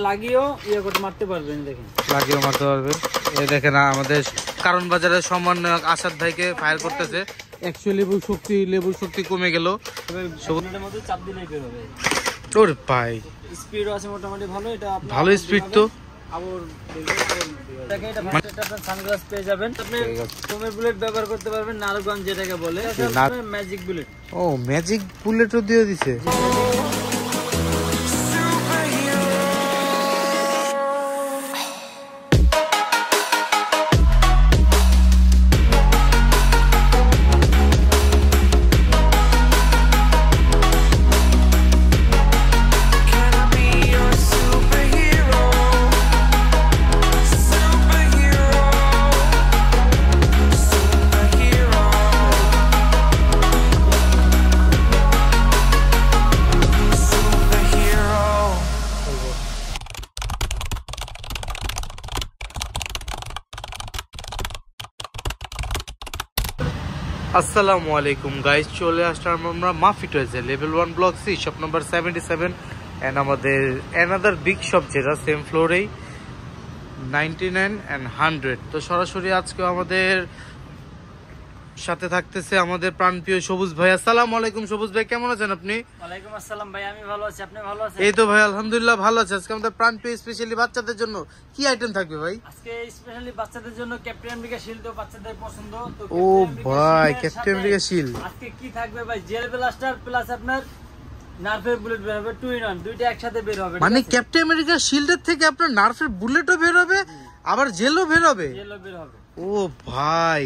লাগিয়েও ইয়ে করতে মারতে পারবেন, দেখেন লাগিয়েও মারতে পারবে। এই দেখেন আমাদের কারণ বাজারের সমন্বয়ক আসাদ ভাইকে ফায়ার করতেছে। 100 লেবুর শক্তি কমে গেল। সবুজের মধ্যে চাপ দিলেই বের হবে। ওর ভাই স্পিডও আছে মোটামুটি ভালো, এটা ভালো স্পিড তো। আবার দেখেন এটা ফার্স্টে আপনার সানগ্লাস পেয়ে যাবেন। আপনি ফোমের বুলেট ব্যবহার করতে পারবেন, নারগঞ্জ যেটাকে বলে ম্যাজিক বুলেট। ও ম্যাজিক বুলেটও দিয়ে দিছে। আসসালামু আলাইকুম গাইস, চলে আসলাম আমরা মাফি টয়েজে level 1 block C shop number 77 and আমাদের অ্যানাদার বিগ শপ যেটা সেম ফ্লোরেই 99 এন্ড 100। তো সরাসরি আজকে আমাদের সাথে থাকতেছে আমাদের প্রাণপ্রিয় সবুজ ভাই। আসসালামু আলাইকুম সবুজ ভাই, কেমন আছেন আপনি? ওয়ালাইকুম আসসালাম ভাই, আমি ভালো আছি, আপনি ভালো আছেন? এই তো ভাই আলহামদুলিল্লাহ ভালো আছি। আজকে আমাদের প্রাণপ্রিয় স্পেশালি বাচ্চাদের জন্য কি আইটেম থাকবে ভাই? আজকে স্পেশালি বাচ্চাদের জন্য ক্যাপ্টেন আমেরিকা শিল্ড, তো বাচ্চাদের পছন্দ তো। ও ভাই ক্যাপ্টেন আমেরিকা শিল্ড আজকে কি থাকবে ভাই? জেল ব্লাস্টার প্লাস আপনার নার্ভের বুলেট বের হবে, 2 in 1 দুইটা একসাথে বের হবে। মানে ক্যাপ্টেন আমেরিকা শিল্ডের থেকে আপনার নার্ভের বুলেটও বের হবে, আবার জেলও বের হবে। ও ভাই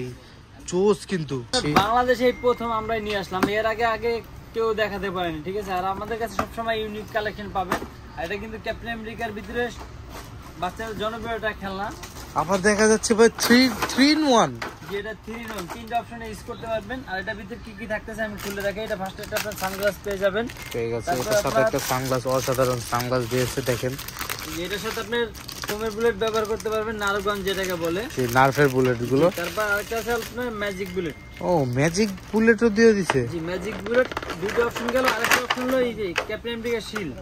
জোস। কিন্তু বাংলাদেশে এই প্রথম আমরাই নিয়ে আসলাম, এর আগে কেউ দেখাতে পারেনি, ঠিক আছে? আর আমাদের কাছে সবসময় ইউনিক কালেকশন পাবেন। আর এটা কিন্তু ক্যাপ্টেন আমেরিকার ভিতরে বাচ্চাদের জনপ্রিয় একটা খেলনা। আবার দেখা যাচ্ছে ভাই 3 in 1, যেটা 3 in 1 তিনটা অপশনে ইউজ করতে পারবেন। আর এটা ভিতরে কি কি থাকতেছে আমি খুলে দেখাই। এটা ফার্স্টে একটা আপনার সানগ্লাস পেয়ে যাবেন, ঠিক আছে? এটার সাথে একটা সানগ্লাস, অসাধারণ সানগ্লাস দিয়েছে দেখেন। এটার সাথে আপনি ফোমের বুলেট ব্যবহার করতে পারবেন, নারগঞ্জ যেটাকে বলে, সেই নার্ভের বুলেট গুলো। তারপর আরেকটা আছে আপনার ম্যাজিক বুলেট। ও ম্যাজিক বুলেটও দিয়ে দিছে। জি ম্যাজিক বুলেট দুটো অপশন গেল। আরেকটা অপশন হলো এই যে ক্যাপ্টেন আমেরিকা শিল্ড,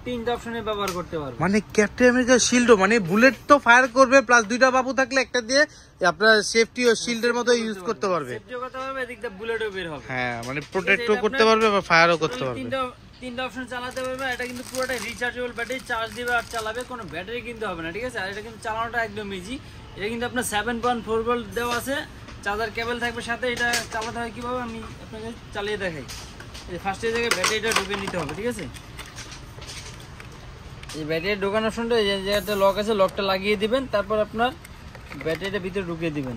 তিনটা অপশনে ব্যবহার করতে পারবেন। মানে ক্যাপ্টেন আমেরিকা শিল্ডও মানে বুলেট তো ফায়ার করবে, প্লাস দুইটা বাবু থাকলে একটা দিয়ে আপনার সেফটি ও শিল্ডের মতো ইউজ করতে পারবে। সেফটিও করতে পারবে, এদিক দিয়ে বুলেটও বের হবে। হ্যাঁ মানে প্রোটেক্টও করতে পারবে বা ফায়ারও করতে পারবে। তিনটা অপশন চালাতে পারবে। এটা কিন্তু পুরোটা রিচার্জেবল ব্যাটারি, চার্জ দিবে আর চালাবে, কোনো ব্যাটারি কিনতে হবে না, ঠিক আছে? আর এটা কিন্তু চালানোটা একদম ইজি। এটা কিন্তু আপনার 7.4 ভোল্ট দেওয়া আছে, চার্জার কেবল থাকবে সাথে। এটা চালাতে হয় কিভাবে আমি আপনাকে চালিয়ে দেখাই। এই ফার্স্টে জায়গায় ব্যাটারিটা ঢুকে নিতে হবে, ঠিক আছে? এই ব্যাটারি ঢোকানোর অপশনটা এই জায়গাটা লক আছে, লকটা লাগিয়ে দিবেন। তারপর আপনার ব্যাটারিটা ভিতরে ঢুকিয়ে দিবেন।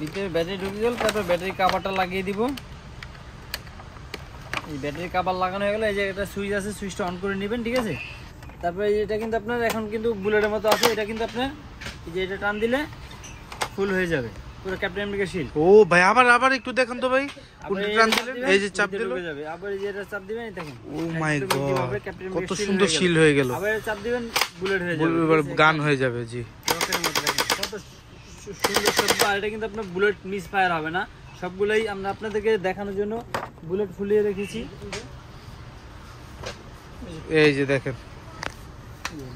ভিতরে ব্যাটারি ঢুকে গেল, তারপর ব্যাটারি কভারটা লাগিয়ে দিব। এই ব্যাটারি কভার লাগানো হয়ে গেলে এই যে একটা সুইচ আছে, সুইচটা অন করে নেবেন, ঠিক আছে? তারপরে এটা কিন্তু আপনার এখন কিন্তু বুলেটের মতো আছে। এটা কিন্তু আপনার এই যে এটা টান দিলে ফুল হয়ে যাবে পুরো ক্যাপ্টেন আমেরিকা শিল্ড। ও ভাই আবার একটু দেখেন তো ভাই, উল্টো টান দিলেন, এই যে চাপ দিলে যাবে। আবার এই যে এটা চাপ দিবেন, দেখেন। ও মাই গড কত সুন্দর শিল্ড হয়ে গেল। আবার চাপ দিবেন, বুলেট হয়ে যাবে, এবার গান হয়ে যাবে। জি রকেটের মতো দেখেন কত সুন্দর শব্দ। আর এটা কিন্তু আপনার বুলেট মিস ফায়ার হবে না। সবগুলোই আমরা আপনাদেরকে দেখানোর জন্য বুলেট ফুলিয়ে রেখেছি। এই যে দেখেন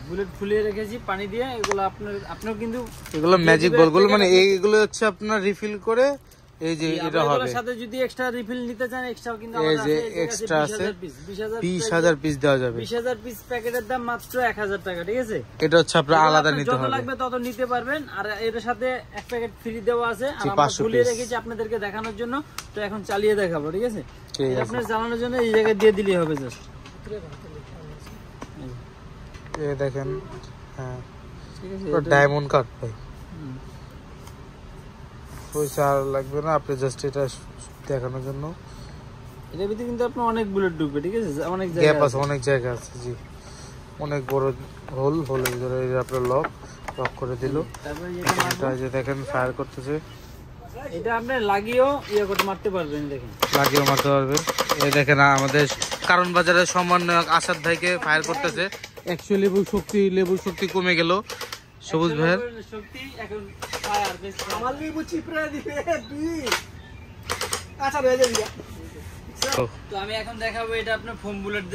বুলেট ফুলিয়ে রেখেছি পানি দিয়ে। এগুলো আপনার কিন্তু এগুলো ম্যাজিক বলগুলো, মানে এইগুলো হচ্ছে আপনার রিফিল করে এই যে এটা হবে। এর সাথে যদি এক্সট্রা রিফিল নিতে চান, এক্সট্রাও কিন্তু এই যে এক্সট্রা আছে 20000 পিস দেওয়া যাবে। 20000 পিস প্যাকেটের দাম মাত্র 1000 টাকা, ঠিক আছে? এটা হচ্ছে আপনার আলাদা নিতে হবে, যত লাগবে তত নিতে পারবেন। আর এর সাথে এক প্যাকেট ফ্রি দেওয়া আছে। আর আমরা ফুলিয়ে রেখেছি আপনাদেরকে দেখানোর জন্য। তো এখন চালিয়ে দেখাবো, ঠিক আছে? আপনার চালানোর জন্য এই জায়গায় দিয়ে দিলেই হবে জাস্ট। এই দেখেন, হ্যাঁ ঠিক আছে, ডায়মন্ড কাট ভাই, পয়সা আর লাগবে না, আপনি জাস্ট এটা দেখানোর জন্য। এর ভিতরে কিন্তু আপনার অনেক বুলেট ঢুকবে, ঠিক আছে? অনেক জায়গা গ্যাপ আছে, অনেক জায়গা আছে। জি অনেক বড় হোলের ভিতরে আপনার লক করে দিল। তারপরে এটা যে দেখেন ফায়ার করতেছে। এটা আপনি লাগিয়েও ইয়ে করতে মারতে পারবেন, দেখেন লাগিয়েও মারতে পারবে। এই দেখেন আমাদের কারণ বাজারের সমন্বয়ক আসাদ ভাইকে ফায়ার করতেছে। 100 লেবুর শক্তি কমে গেল সবুজ ভাইয়ের শক্তি। এখন ফায়ার বেশ আমার লেবু চিপড়া দিবে। আচ্ছা হয়ে যাবে। দেখছো? তো আমি এখন দেখাবো এটা আপনার ফোম বুলেট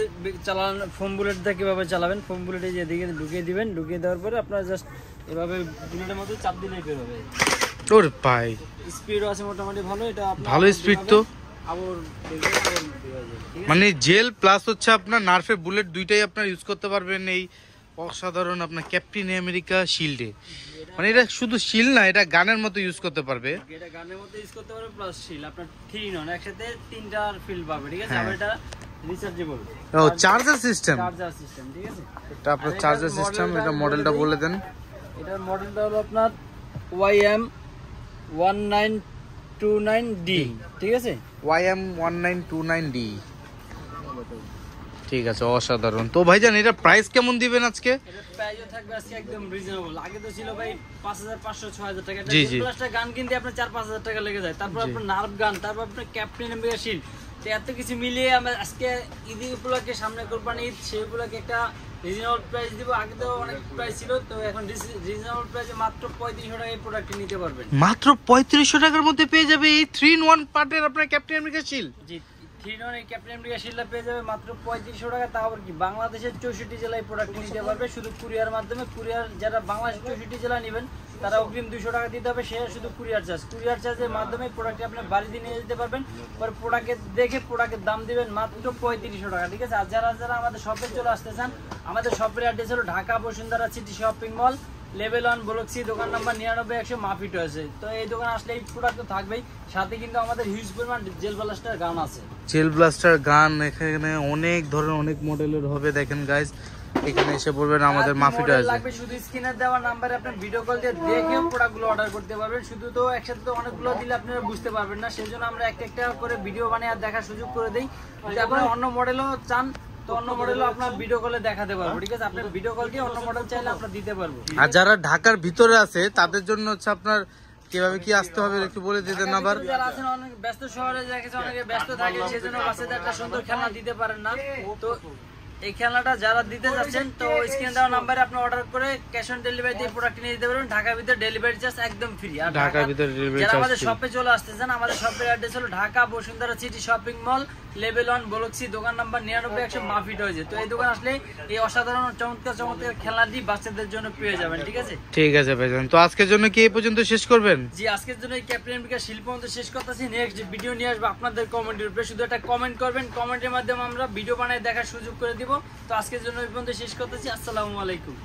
চালান, ফোম বুলেটটা কিভাবে চালাবেন। ফোম বুলেটে যেদিকে ঢুকিয়ে দিবেন, ঢুকিয়ে দেওয়ার পরে আপনার জাস্ট এভাবে বুলেটের মধ্যে চাপ দিলেই বের হবে। ওর ভাই স্পিডও আছে মোটামুটি ভালো, এটা আপনার ভালো স্পিড তো। আবার মানে জেল প্লাস হচ্ছে আপনার নার্ফে বুলেট দুইটাই আপনার ইউজ করতে পারবেন এই অসাধারণ আপনার ক্যাপ্টেন আমেরিকা শিল্ডে। মানে এটা শুধু শিল না, এটা গানের মতো ইউজ করতে পারবে। এটা গানের মতো ইউজ করতে পারবে প্লাস শিল আপনার 3 in 1 একসাথে তিনটার ফিল পাবে, ঠিক আছে। আবার এটা রিচার্জেবল, ও চার্জার সিস্টেম, চার্জার সিস্টেম, ঠিক আছে। এটা আপনার চার্জার সিস্টেম। এটা মডেলটা বলে দেন। এটার মডেলটা হলো আপনার YM1929D, ঠিক আছে। YM1929D, ঠিক আছে, অসাধারণ। তো ভাইজান এটা প্রাইস কেমন দিবেন আজকে? এটা প্রাইসও থাকবে আজকে একদম রিজনেবল। আগে তো ছিল ভাই 5500 6000 টাকা। জি, এটা জি। প্লাসটা গান কিনতে আপনার 4-5000 টাকা লেগে যায়। তারপর আপনার নার্ভ গান, তারপর আপনার ক্যাপ্টেন আমেরিকা শিল্ড, তো এত কিছু মিলিয়ে আমরা আজকে ঈদ উপলক্ষে, সামনে কোরবানি ঈদ, সেই উপলক্ষে একটা রিজনেবল প্রাইস দিব। আগে তো অনেক প্রাইস ছিল, তো এখন রিজনেবল প্রাইসে মাত্র 3500 টাকায় প্রোডাক্ট নিতে পারবেন। মাত্র 3500 টাকার মধ্যে পেয়ে যাবে এই 3-in-1 পার্টের আপনার captain America shield. G, 3 in 1 এই ক্যাপ্টেন আমেরিকা শিল্ডটা পেয়ে যাবে মাত্র 3500 টাকা। তাও আবার কি বাংলাদেশের 64 জেলায় প্রোডাক্ট নিতে পারবে শুধু কুরিয়ার মাধ্যমে। কুরিয়ার যারা বাংলাদেশের 64 জেলা নেবেন তারা অগ্রিম 200 টাকা দিতে হবে, সে শুধু কুরিয়ার চার্জ। কুরিয়ার চার্জের মাধ্যমে প্রোডাক্টটি আপনার বাড়িতে নিয়ে যেতে পারবেন। পরে প্রোডাক্টের দেখে প্রোডাক্টের দাম দিবেন মাত্র 3500 টাকা, ঠিক আছে। আর যারা যারা আমাদের শপে চলে আসতে চান, আমাদের শপের অ্যাড্রেস হলো Dhaka Bashundhara city shopping mall, level 1 block C, দোকান নাম্বার 99 মাফি টয়েছে। তো এই দোকান আসলে এই প্রোডাক্ট তো থাকবেই, সাথে কিন্তু আমাদের হিউজ পরিমাণ জেল ব্লাস্টার গান আছে। জেল ব্লাস্টার গান এখানে অনেক ধরনের অনেক মডেলের হবে। দেখেন গাইস, এখানে এসে বলবেন আমাদের মাফিটা আছে। লাগবে শুধু স্ক্রিনে দেওয়া নাম্বারে আপনি ভিডিও কল দিয়ে দেখে প্রোডাক্টগুলো অর্ডার করতে পারবেন। শুধু তো একসাথে তো অনেকগুলো দিলে আপনারা বুঝতে পারবেন না, সেজন্য আমরা একটা একটা করে ভিডিও বানিয়ে আর দেখার সুযোগ করে দেই। যদি আপনারা অন্য মডেলও চান তো অন্য মডেলও আপনার ভিডিও কলে দেখাতে পারবো, ঠিক আছে। আপনি ভিডিও কল দিয়ে অন্য মডেল চাইলে আমরা দিতে পারবো। আর যারা ঢাকার ভিতরে আছে তাদের জন্য হচ্ছে আপনার কিভাবে কি আসতে হবে একটু বলে দিতেন আবার। যারা আছেন অনেক ব্যস্ত শহরে, দেখেছে অনেকে ব্যস্ত থাকে, সেজন্য বাচ্চাদের একটা সুন্দর খেলনা দিতে পারেন না। তো এই খেলনাটা যারা দিতে যাচ্ছেন, তো স্ক্রিনে দেওয়া নাম্বারে আপনি অর্ডার করে ক্যাশ অন ডেলিভারি দিয়ে প্রোডাক্ট নিয়ে যেতে পারবেন। ঢাকার ভিতরে ডেলিভারি চার্জ একদম ফ্রি। আর ঢাকার ভিতরে ডেলিভারি যারা চার্জ আমাদের শপে চলে আসতেছেন, আমাদের শপের অ্যাড্রেস হলো Dhaka Bashundhara city shopping mall, level 1 block C, দোকান নাম্বার 99 মাফি টয়েছে। তো এই দোকান আসলে এই অসাধারণ চমৎকার চমৎকার খেলনাটি বাচ্চাদের জন্য পেয়ে যাবেন, ঠিক আছে। ঠিক আছে ভাইজান, তো আজকের জন্য কি এই পর্যন্ত শেষ করবেন? জি, আজকের জন্য এই ক্যাপ্টেন আমেরিকা শিল্প পর্যন্ত শেষ করতেছি। নেক্সট ভিডিও নিয়ে আসবো আপনাদের কমেন্টের উপরে। শুধু একটা কমেন্ট করবেন, কমেন্টের মাধ্যমে আমরা ভিডিও বানায় দেখার সুযোগ করে দিব। তো আজকের জন্য এই পর্যন্ত শেষ করতেছি। আসসালামু আলাইকুম।